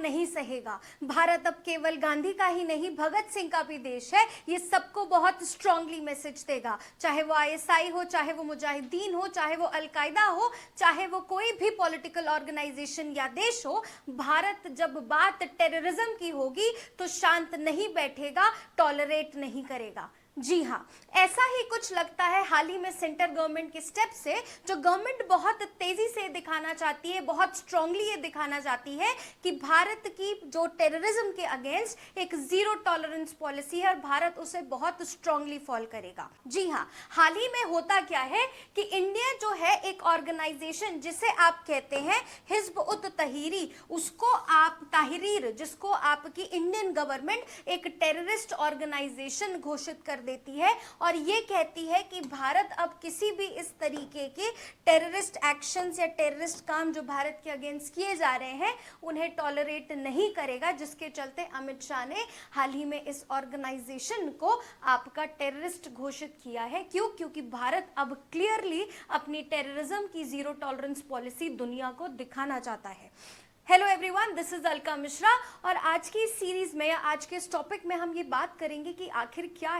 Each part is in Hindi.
नहीं सहेगा। भारत अब केवल गांधी का ही नहीं, भगत सिंह का भी देश है। ये सबको बहुत स्ट्रांगली मैसेज देगा, चाहे वो आईएसआई हो, चाहे वो मुजाहिदीन हो, चाहे वो अलकायदा हो, चाहे वो कोई भी पॉलिटिकल ऑर्गेनाइजेशन या देश हो। भारत जब बात टेररिज्म की होगी तो शांत नहीं बैठेगा, टॉलरेट नहीं करेगा। जी हाँ, ऐसा ही कुछ लगता है हाल ही में सेंटर गवर्नमेंट के स्टेप से, जो गवर्नमेंट बहुत तेजी से दिखाना चाहती है, बहुत स्ट्रांगली ये दिखाना चाहती है कि भारत की जो टेररिज्म के अगेंस्ट एक जीरो टॉलरेंस पॉलिसी है और भारत उसे बहुत स्ट्रांगली फॉलो करेगा। जी हाँ, हाल ही में होता क्या है कि इंडिया जो है एक ऑर्गेनाइजेशन जिसे आप कहते हैं हिज्ब उत तहरीर, उसको आप तहरीर, जिसको आपकी इंडियन गवर्नमेंट एक टेररिस्ट ऑर्गेनाइजेशन घोषित कर देती है और ये कहती है कि भारत अब किसी भी इस तरीके के टेररिस्ट एक्शंस या टेररिस्ट काम जो भारत के अगेंस्ट किए जा रहे हैं उन्हें टॉलरेट नहीं करेगा, जिसके चलते अमित शाह ने हाल ही में इस ऑर्गेनाइजेशन को आपका टेररिस्ट घोषित किया है। क्यों? क्योंकि भारत अब क्लियरली अपनी टेररिज्म की जीरो टॉलरेंस पॉलिसी दुनिया को दिखाना चाहता है। Hello everyone, this is Alka Mishra और आज की इस सीरीज में या आज के इस टॉपिक में हम ये बात करेंगे कि आखिर क्या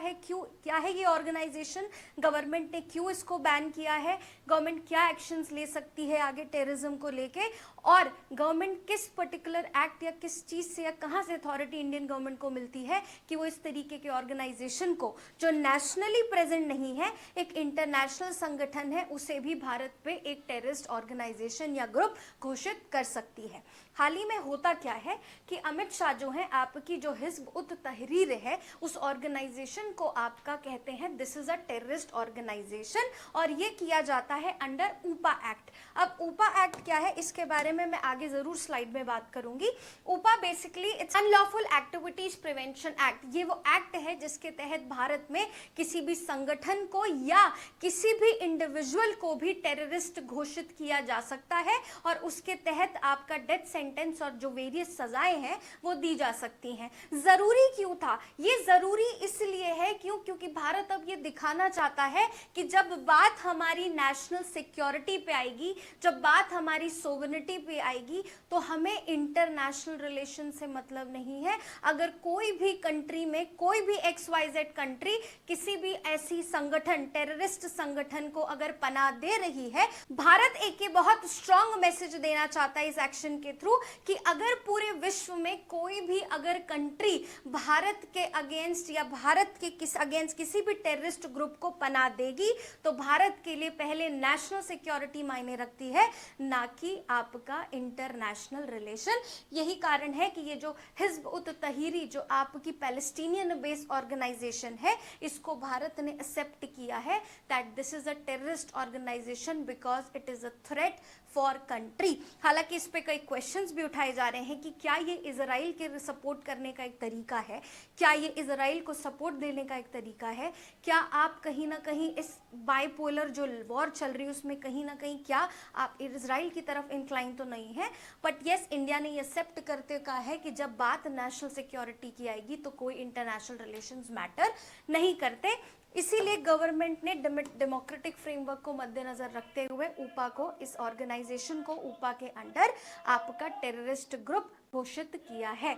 है ये ऑर्गेनाइजेशन, गवर्नमेंट ने क्यों इसको बैन किया है, गवर्नमेंट क्या एक्शंस ले सकती है आगे टेररिज्म को लेके, और गवर्नमेंट किस पर्टिकुलर एक्ट या किस चीज से या कहाँ से अथॉरिटी इंडियन गवर्नमेंट को मिलती है कि वो इस तरीके के ऑर्गेनाइजेशन को जो नेशनली प्रेजेंट नहीं है, एक इंटरनेशनल संगठन है, उसे भी भारत पे एक टेररिस्ट ऑर्गेनाइजेशन या ग्रुप घोषित कर सकती है। हाल ही में होता क्या है कि अमित शाह जो है आपकी जो हिज्ब उत तहरीर है उस ऑर्गेनाइजेशन को आपका कहते हैं this is a terrorist organisation और ये किया जाता है अंडर ऊपा एक्ट। अब ऊपा एक्ट क्या है इसके बारे में मैं आगे जरूर स्लाइड में बात करूंगी। UAPA basically it's unlawful activities prevention act. ये वो एक्ट है जिसके तहत भारत में किसी भी संगठन को या किसी भी इंडिविजुअल को भी टेररिस्ट घोषित किया जा सकता है और उसके तहत आपका डेथ सेंटेंस और जो वेरियस सजाएं हैं वो दी जा सकती हैं। जरूरी क्यों था ये? जरूरी इसलिए है क्योंकि भारत अब ये दिखाना चाहता है कि जब बात हमारी नेशनल सिक्योरिटी पे आएगी, जब बात हमारी सोवरेनिटी पे आएगी, तो हमें इंटरनेशनल रिलेशन से मतलब नहीं है। अगर कोई भी कंट्री में कोई भी XYZ कंट्री किसी भी ऐसी संगठन, टेररिस्ट संगठन को अगर पनाह दे रही है, भारत एक बहुत स्ट्रांग मैसेज देना चाहता है इस एक्शन के थ्रू कि अगर पूरे विश्व में कोई भी अगर कंट्री भारत के अगेंस्ट या भारत के अगेंस्ट किसी भी टेररिस्ट ग्रुप को पनाह देगी तो भारत के लिए पहले नेशनल सिक्योरिटी मायने रखती है, ना कि आपका इंटरनेशनल रिलेशन। यही कारण है कि ये जो हिज्ब उत तहरीर जो आपकी पैलेस्टीनियन बेस्ड ऑर्गेनाइजेशन है, इसको भारत ने एक्सेप्ट किया है that this is a terrorist organisation because it is a threat for country. हालांकि इस पे कई क्वेश्चंस भी उठाए जा रहे हैं कि क्या ये इजराइल के सपोर्ट करने का एक तरीका है, क्या ये इजराइल को सपोर्ट देने का एक तरीका है, क्या आप कहीं ना कहीं इस बाइपोलर जो वॉर चल रही है उसमें कहीं ना कहीं क्या आप इजराइल की तरफ इंक्लाइन तो नहीं है। बट यस, इंडिया ने ये एक्सेप्ट करते कहा है कि जब बात नेशनल सिक्योरिटी की आएगी तो कोई इंटरनेशनल रिलेशंस मैटर नहीं करते। इसीलिए गवर्नमेंट ने डेमोक्रेटिक फ्रेमवर्क को मद्देनजर रखते हुए ऊपा को, इस ऑर्गेनाइजेशन को ऊपा के अंडर आपका टेररिस्ट ग्रुप घोषित किया है।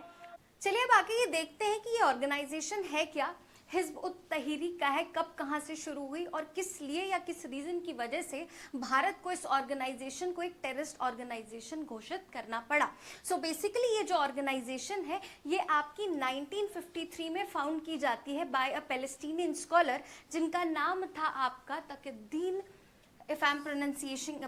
चलिए अब आगे ये देखते हैं कि ये ऑर्गेनाइजेशन है क्या, हिज्ब उत तहरीर क्या है, कब कहाँ से शुरू हुई और किस लिए या किस रीजन की वजह से भारत को इस ऑर्गेनाइजेशन को एक टेररिस्ट ऑर्गेनाइजेशन घोषित करना पड़ा। सो बेसिकली ये जो ऑर्गेनाइजेशन है ये आपकी 1953 में फाउंड की जाती है बाय अ पैलेस्टीनियन स्कॉलर जिनका नाम था आपका Taqiuddin, if I'm pronunciating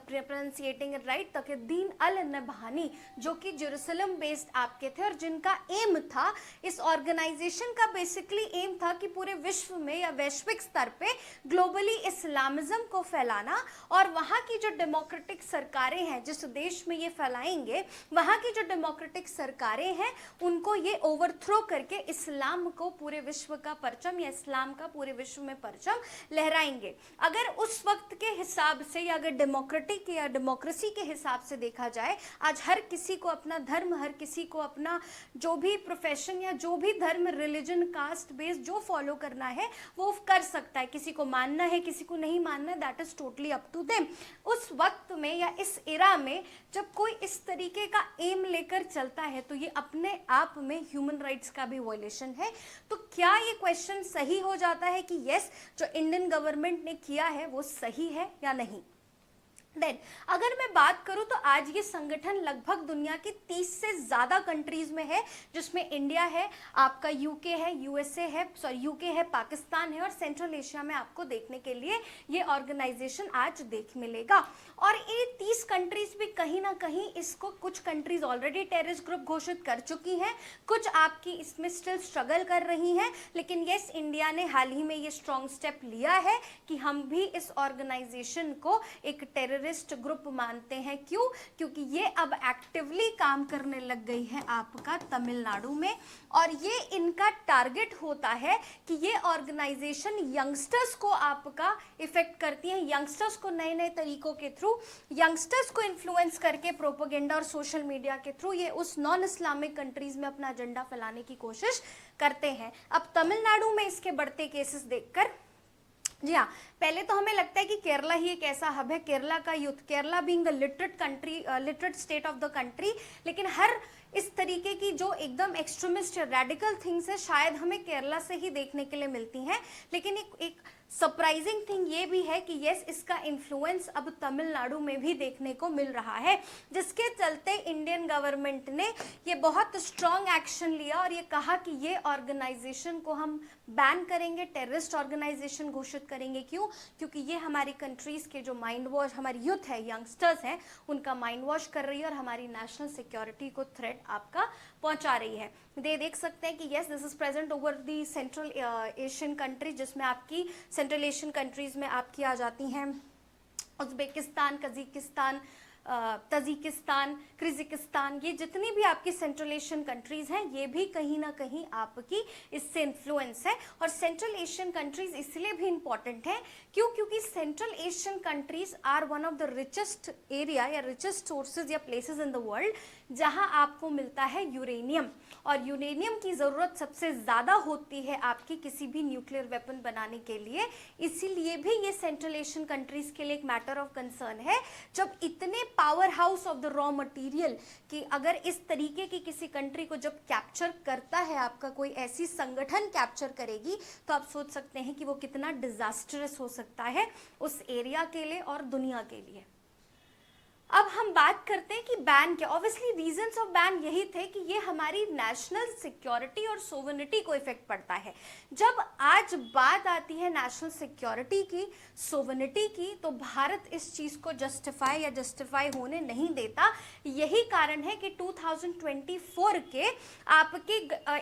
it right, Taqiuddin अल नबहानी, जो कि जेरूसलम बेस्ड आपके थे और जिनका एम था, इस ऑर्गेनाइजेशन का बेसिकली एम था कि पूरे विश्व में या वैश्विक स्तर पे ग्लोबली इस्लामिज्म को फैलाना और वहाँ की जो डेमोक्रेटिक सरकारें हैं, जिस देश में ये फैलाएंगे वहाँ की जो डेमोक्रेटिक सरकारें हैं उनको ये ओवरथ्रो करके इस्लाम को पूरे विश्व का परचम या इस्लाम का पूरे विश्व में परचम लहराएंगे। अगर उस वक्त के हिसाब हिसाब से या अगर डेमोक्रेटिक या डेमोक्रेसी के हिसाब से देखा जाए, आज हर किसी को अपना धर्म, हर किसी को अपना जो भी प्रोफेशन या जो भी धर्म, रिलीजन, कास्ट बेस्ड जो फॉलो करना है वो कर सकता है। किसी को मानना है, किसी को नहीं मानना है, that is totally up to them. उस वक्त में या इस एरा में जब कोई इस तरीके का एम लेकर चलता है तो ये अपने आप में ह्यूमन राइट्स का भी वायलेशन है। तो क्या ये क्वेश्चन सही हो जाता है कि यस, जो इंडियन गवर्नमेंट ने किया है वो सही है या नहीं? देन अगर मैं बात करूं तो आज ये संगठन लगभग दुनिया की 30 से ज़्यादा कंट्रीज में है, जिसमें इंडिया है, आपका यूके है, यूएसए है, सॉरी यूके है, पाकिस्तान है, और सेंट्रल एशिया में आपको देखने के लिए ये ऑर्गेनाइजेशन आज देख मिलेगा। और ये 30 कंट्रीज भी कहीं ना कहीं इसको, कुछ कंट्रीज ऑलरेडी टेररिस्ट ग्रुप घोषित कर चुकी हैं, कुछ आपकी इसमें स्टिल स्ट्रगल कर रही हैं, लेकिन यस, इंडिया ने हाल ही में ये स्ट्रॉन्ग स्टेप लिया है कि हम भी इस ऑर्गेनाइजेशन को एक टेररिस्ट ग्रुप मानते हैं। क्यों? क्योंकि ये अब एक्टिवली काम करने लग गई है आपका तमिलनाडु में, और ये इनका टारगेट होता है कि ये ऑर्गेनाइजेशन यंगस्टर्स को आपका इफेक्ट करती है, यंगस्टर्स को नए नए तरीकों के थ्रू, यंगस्टर्स को इन्फ्लुएंस करके प्रोपेगेंडा और सोशल मीडिया के थ्रू ये उस नॉन इस्लामिक कंट्रीज में अपना एजेंडा फैलाने की कोशिश करते हैं। अब तमिलनाडु में इसके बढ़ते केसेस देखकर, जी हाँ, पहले तो हमें लगता है कि केरला ही एक ऐसा हब है, केरला का youth, Kerala being the literate country, literate state of the country, लेकिन हर इस तरीके की जो एकदम एक्सट्रीमिस्ट रेडिकल थिंग्स है शायद हमें केरला से ही देखने के लिए मिलती हैं। लेकिन एक सरप्राइजिंग थिंग ये भी है कि यस, इसका इन्फ्लुएंस अब तमिलनाडु में भी देखने को मिल रहा है, जिसके चलते इंडियन गवर्नमेंट ने ये बहुत स्ट्रॉन्ग एक्शन लिया और ये कहा कि ये ऑर्गेनाइजेशन को हम बैन करेंगे, टेररिस्ट ऑर्गेनाइजेशन घोषित करेंगे। क्यों? क्योंकि ये हमारी कंट्रीज के जो माइंड वॉश, हमारी यूथ है, यंगस्टर्स हैं, उनका माइंड वॉश कर रही है और हमारी नेशनल सिक्योरिटी को थ्रेट आपका पहुंचा रही है। देख सकते हैं कि yes, this is present over the central Asian country, जिसमें आपकी सेंट्रल एशियन कंट्रीज में आपकी आ जाती हैं उज्बेकिस्तान, कजाकिस्तान, तजिकिस्तान, किर्गिस्तान, ये जितनी भी आपकी सेंट्रल एशियन कंट्रीज हैं ये भी कहीं ना कहीं आपकी इससे इन्फ्लुएंस है। और सेंट्रल एशियन कंट्रीज इसलिए भी इंपॉर्टेंट है क्यों? क्योंकि central Asian countries are one of the richest area या रिचेस्ट सोर्सेज या प्लेसेस इन द वर्ल्ड जहां आपको मिलता है यूरेनियम, और यूरेनियम की ज़रूरत सबसे ज़्यादा होती है आपकी किसी भी न्यूक्लियर वेपन बनाने के लिए। इसीलिए भी ये सेंट्रल एशियन कंट्रीज के लिए एक मैटर ऑफ कंसर्न है। जब इतने power house of the raw material कि अगर इस तरीके की किसी कंट्री को जब कैप्चर करता है आपका कोई ऐसी संगठन कैप्चर करेगी, तो आप सोच सकते हैं कि वो कितना डिजास्टरस हो सकता है उस एरिया के लिए और दुनिया के लिए। अब हम बात करते हैं कि बैन क्या, ऑब्वियसली रीजंस ऑफ बैन यही थे कि ये हमारी नेशनल सिक्योरिटी और सोवरेनिटी को इफेक्ट पड़ता है। जब आज बात आती है नेशनल सिक्योरिटी की, सोवरेनिटी की, तो भारत इस चीज को जस्टिफाई होने नहीं देता। यही कारण है कि 2024 के आपके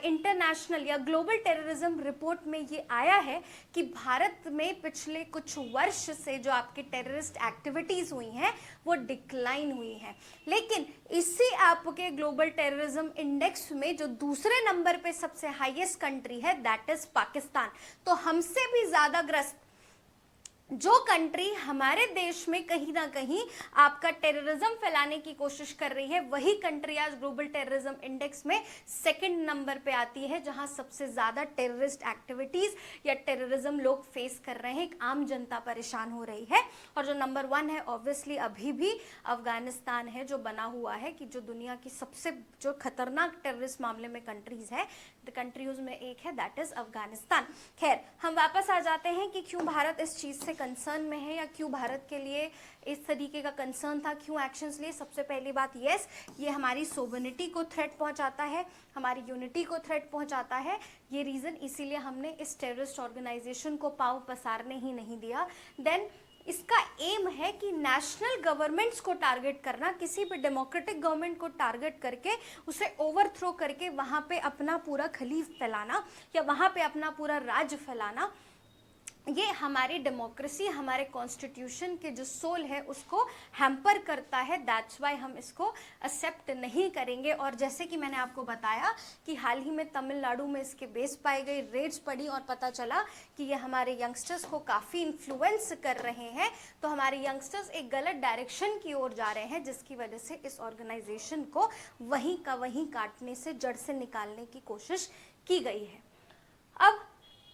इंटरनेशनल या ग्लोबल टेररिज्म रिपोर्ट में ये आया है कि भारत में पिछले कुछ वर्ष से जो आपकी टेररिस्ट एक्टिविटीज हुई हैं वो डिक्लाइन हुई है। लेकिन इसी आपके ग्लोबल टेररिज्म इंडेक्स में जो दूसरे नंबर पे सबसे हाईएस्ट कंट्री है दैट इज पाकिस्तान। तो हमसे भी ज्यादा ग्रस्त जो कंट्री हमारे देश में कहीं ना कहीं आपका टेररिज्म फैलाने की कोशिश कर रही है, वही कंट्री आज ग्लोबल टेररिज्म इंडेक्स में सेकंड नंबर पे आती है, जहां सबसे ज्यादा टेररिस्ट एक्टिविटीज या टेररिज्म लोग फेस कर रहे हैं, एक आम जनता परेशान हो रही है। और जो नंबर 1 है ऑब्वियसली अभी भी अफगानिस्तान है, जो बना हुआ है कि जो दुनिया की सबसे जो खतरनाक टेररिस्ट मामले में कंट्रीज है, कंट्रीज में एक है दैट इज अफगानिस्तान। खैर, हम वापस आ जाते हैं कि क्यों भारत इस चीज से कंसर्न में है या क्यों भारत के लिए इस तरीके का कंसर्न था, क्यों एक्शंस लिए। सबसे पहली बात, यस, ये हमारी सोवरेनिटी को थ्रेट पहुंचाता है, हमारी यूनिटी को थ्रेट पहुंचाता है। ये रीजन इसीलिए हमने इस टेररिस्ट ऑर्गेनाइजेशन को पांव पसारने ही नहीं दिया। देन इसका एम है कि नेशनल गवर्नमेंट्स को टारगेट करना, किसी भी डेमोक्रेटिक गवर्नमेंट को टारगेट करके उसे ओवरथ्रो करके वहां पे अपना पूरा खलीफ फैलाना या वहां पे अपना पूरा राज फैलाना। ये हमारी डेमोक्रेसी, हमारे कॉन्स्टिट्यूशन के जो सोल है उसको हैम्पर करता है। दैट्स वाई हम इसको एक्सेप्ट नहीं करेंगे। और जैसे कि मैंने आपको बताया कि हाल ही में तमिलनाडु में इसके बेस पाई गई, रेड्स पड़ी और पता चला कि ये हमारे यंगस्टर्स को काफ़ी इन्फ्लुएंस कर रहे हैं। तो हमारे यंगस्टर्स एक गलत डायरेक्शन की ओर जा रहे हैं, जिसकी वजह से इस ऑर्गेनाइजेशन को वहीं का वहीं काटने से, जड़ से निकालने की कोशिश की गई है। अब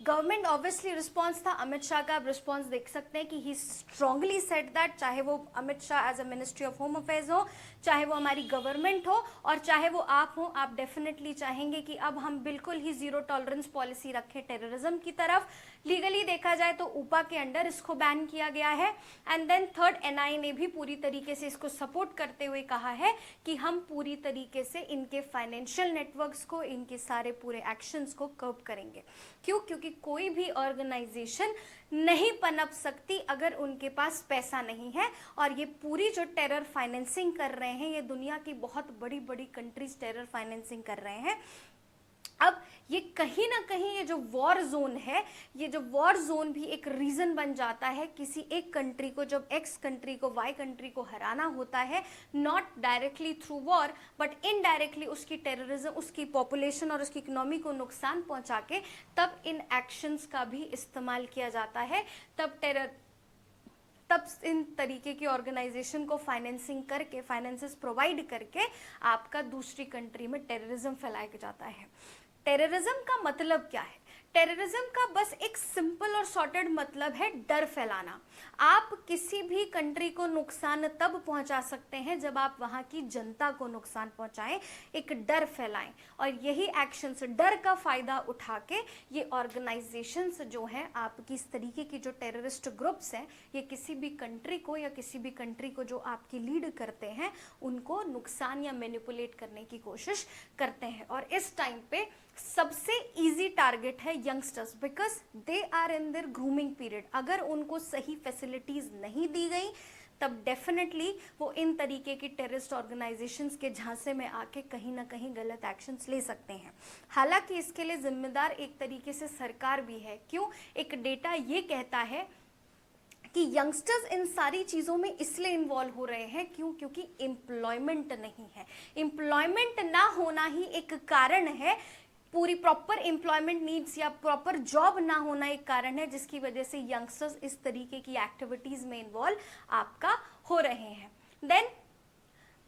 गवर्नमेंट ऑब्वियसली रिस्पॉन्स था, अमित शाह का आप रिस्पॉन्स देख सकते हैं कि ही स्ट्रांगली सेड दैट, चाहे वो Amit Shah as a ministry of home affairs हो, चाहे वो हमारी गवर्नमेंट हो और चाहे वो आप हो, आप डेफिनेटली चाहेंगे कि अब हम बिल्कुल ही जीरो टॉलरेंस पॉलिसी रखें टेररिज्म की तरफ। लीगली देखा जाए तो ऊपा के अंडर इसको बैन किया गया है। एंड देन थर्ड, एनआईए ने भी पूरी तरीके से इसको सपोर्ट करते हुए कहा है कि हम पूरी तरीके से इनके फाइनेंशियल नेटवर्क्स को, इनके सारे पूरे एक्शंस को कर्ब करेंगे। क्यों? क्योंकि कोई भी ऑर्गेनाइजेशन नहीं पनप सकती अगर उनके पास पैसा नहीं है। और ये पूरी जो टेरर फाइनेंसिंग कर रहे हैं, ये दुनिया की बहुत बड़ी बड़ी कंट्रीज टेरर फाइनेंसिंग कर रहे हैं। अब ये कहीं ना कहीं ये जो वॉर जोन है, ये जो वॉर जोन भी एक रीजन बन जाता है किसी एक कंट्री को, जब एक्स कंट्री को वाई कंट्री को हराना होता है, not directly through war but indirectly उसकी टेररिज्म, उसकी पॉपुलेशन और उसकी इकोनॉमी को नुकसान पहुंचा के, तब इन एक्शंस का भी इस्तेमाल किया जाता है। तब इन तरीके की ऑर्गेनाइजेशन को फाइनेंसिंग करके, फाइनेंसेस प्रोवाइड करके आपका दूसरी कंट्री में टेररिज्म फैलाया जाता है। टेररिज्म का मतलब क्या है? टेररिज्म का बस एक सिंपल और सॉर्टेड मतलब है डर फैलाना। आप किसी भी कंट्री को नुकसान तब पहुंचा सकते हैं जब आप वहां की जनता को नुकसान पहुंचाएं, एक डर फैलाएं। और यही एक्शंस, डर का फायदा उठा के ये ऑर्गेनाइजेशंस जो हैं, आपकी इस तरीके की जो टेररिस्ट ग्रुप्स हैं, ये किसी भी कंट्री को या किसी भी कंट्री को जो आपकी लीड करते हैं, उनको नुकसान या मैनिपुलेट करने की कोशिश करते हैं। और इस टाइम पे सबसे इजी टारगेट है youngsters, because they are in their grooming period. अगर उनको सही फैसिलिटीज नहीं दी गई तब डेफिनेटली वो इन तरीके की टेररिस्ट ऑर्गेनाइजेशंस के झांसे में आके कहीं ना कहीं गलत एक्शंस ले सकते हैं। हालांकि इसके लिए जिम्मेदार एक तरीके से सरकार भी है। क्यों? एक डेटा ये कहता है कि यंगस्टर्स इन सारी चीज़ों में इसलिए इन्वॉल्व हो रहे हैं, क्यों? क्योंकि एम्प्लॉयमेंट नहीं है। एम्प्लॉयमेंट ना होना ही एक कारण है, पूरी प्रॉपर एम्प्लॉयमेंट नीड्स या प्रॉपर जॉब ना होना एक कारण है, जिसकी वजह से यंगस्टर्स इस तरीके की एक्टिविटीज में इन्वॉल्व आपका हो रहे हैं। देन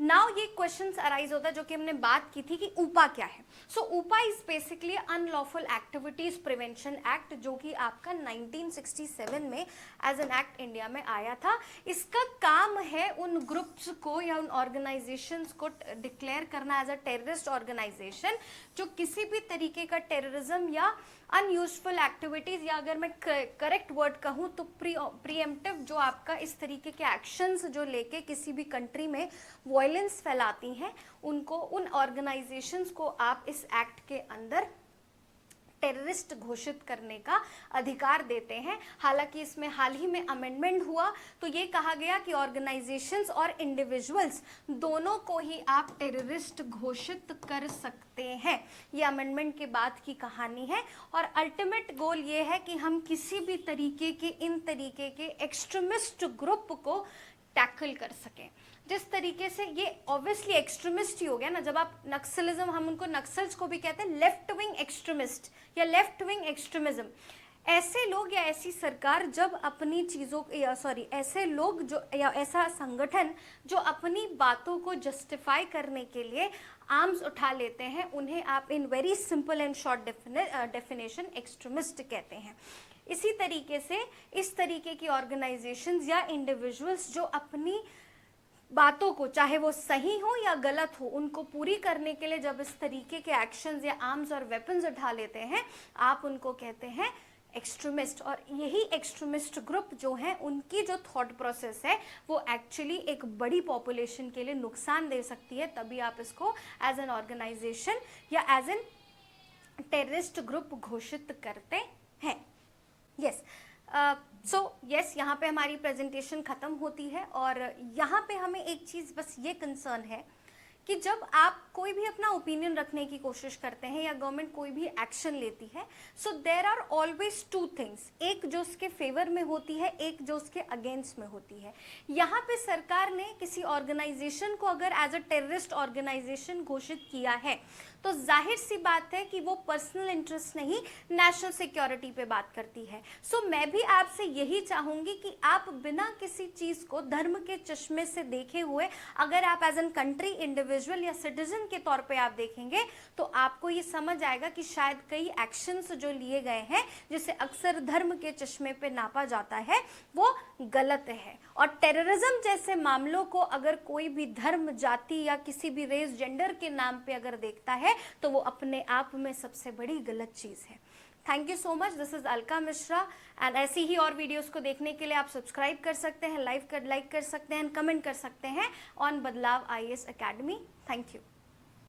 नाउ ये क्वेश्चंस अराइज होता है जो कि हमने बात की थी कि ऊपा क्या है। सो UAPA is basically unlawful activities prevention act, जो कि आपका 1967 में एज एन एक्ट इंडिया में आया था। इसका काम है उन ग्रुप्स को या उन ऑर्गेनाइजेशंस को डिक्लेयर करना एज अ टेररिस्ट ऑर्गेनाइजेशन जो किसी भी तरीके का टेररिज्म या अनयूजफुल एक्टिविटीज, या अगर मैं करेक्ट वर्ड कहूँ तो प्रीएम्प्टिव, जो आपका इस तरीके के एक्शंस जो लेके किसी भी कंट्री में वायलेंस फैलाती हैं, उनको, उन ऑर्गेनाइजेशंस को आप इस एक्ट के अंदर टेररिस्ट घोषित करने का अधिकार देते हैं। हालांकि इसमें हाल ही में अमेंडमेंट हुआ तो ये कहा गया कि ऑर्गेनाइजेशंस और इंडिविजुअल्स दोनों को ही आप टेररिस्ट घोषित कर सकते हैं। ये अमेंडमेंट के बाद की कहानी है और अल्टीमेट गोल ये है कि हम किसी भी तरीके के, इन तरीके के एक्सट्रीमिस्ट ग्रुप को टैकल कर सकें। जिस तरीके से ये ऑब्वियसली एक्सट्रीमिस्ट ही हो गया ना, जब आप नक्सलिज्म, हम उनको नक्सल्स को भी कहते हैं, लेफ्ट विंग एक्सट्रीमिस्ट या लेफ्ट विंग एक्सट्रीमिज्म। ऐसे लोग या ऐसी सरकार जब अपनी चीज़ों, या सॉरी, ऐसे लोग जो, या ऐसा संगठन जो अपनी बातों को जस्टिफाई करने के लिए आर्म्स उठा लेते हैं, उन्हें आप in very simple and short definition extremist कहते हैं। इसी तरीके से इस तरीके की ऑर्गेनाइजेशंस या इंडिविजुअल्स जो अपनी बातों को, चाहे वो सही हो या गलत हो, उनको पूरी करने के लिए जब इस तरीके के एक्शंस या आर्म्स और वेपन्स उठा लेते हैं, आप उनको कहते हैं एक्सट्रीमिस्ट। और यही एक्सट्रीमिस्ट ग्रुप जो हैं, उनकी जो थॉट प्रोसेस है वो एक्चुअली एक बड़ी पॉपुलेशन के लिए नुकसान दे सकती है। तभी आप इसको एज एन ऑर्गेनाइजेशन या एज एन टेररिस्ट ग्रुप घोषित करते हैं। यस, सो यस, यहाँ पे हमारी प्रेजेंटेशन ख़त्म होती है और यहाँ पे हमें एक चीज़ बस ये कंसर्न है कि जब आप कोई भी अपना ओपिनियन रखने की कोशिश करते हैं या गवर्नमेंट कोई भी एक्शन लेती है, so there are always two things, एक जो उसके फेवर में होती है, एक जो उसके अगेंस्ट में होती है। यहाँ पे सरकार ने किसी ऑर्गेनाइजेशन को अगर एज अ टेररिस्ट ऑर्गेनाइजेशन घोषित किया है, तो जाहिर सी बात है कि वो पर्सनल इंटरेस्ट नहीं, नेशनल सिक्योरिटी पे बात करती है। सो मैं भी आपसे यही चाहूंगी कि आप बिना किसी चीज को धर्म के चश्मे से देखे हुए, अगर आप एज एन कंट्री इंडिविजुअल या सिटीजन के तौर पे आप देखेंगे, तो आपको ये समझ आएगा कि शायद कई एक्शंस जो लिए गए हैं, जिसे अक्सर धर्म के चश्मे पे नापा जाता है, वो गलत है। और टेररिज्म जैसे मामलों को अगर कोई भी धर्म, जाति या किसी भी रेस, जेंडर के नाम पे अगर देखता है, तो वो अपने आप में सबसे बड़ी गलत चीज है। Thank you so much. This is Alka Mishra, and ऐसी ही और वीडियोस को देखने के लिए आप सब्सक्राइब कर सकते हैं, लाइक कर सकते हैं, कमेंट कर सकते हैं ऑन बदलाव IAS अकेडमी। Thank you.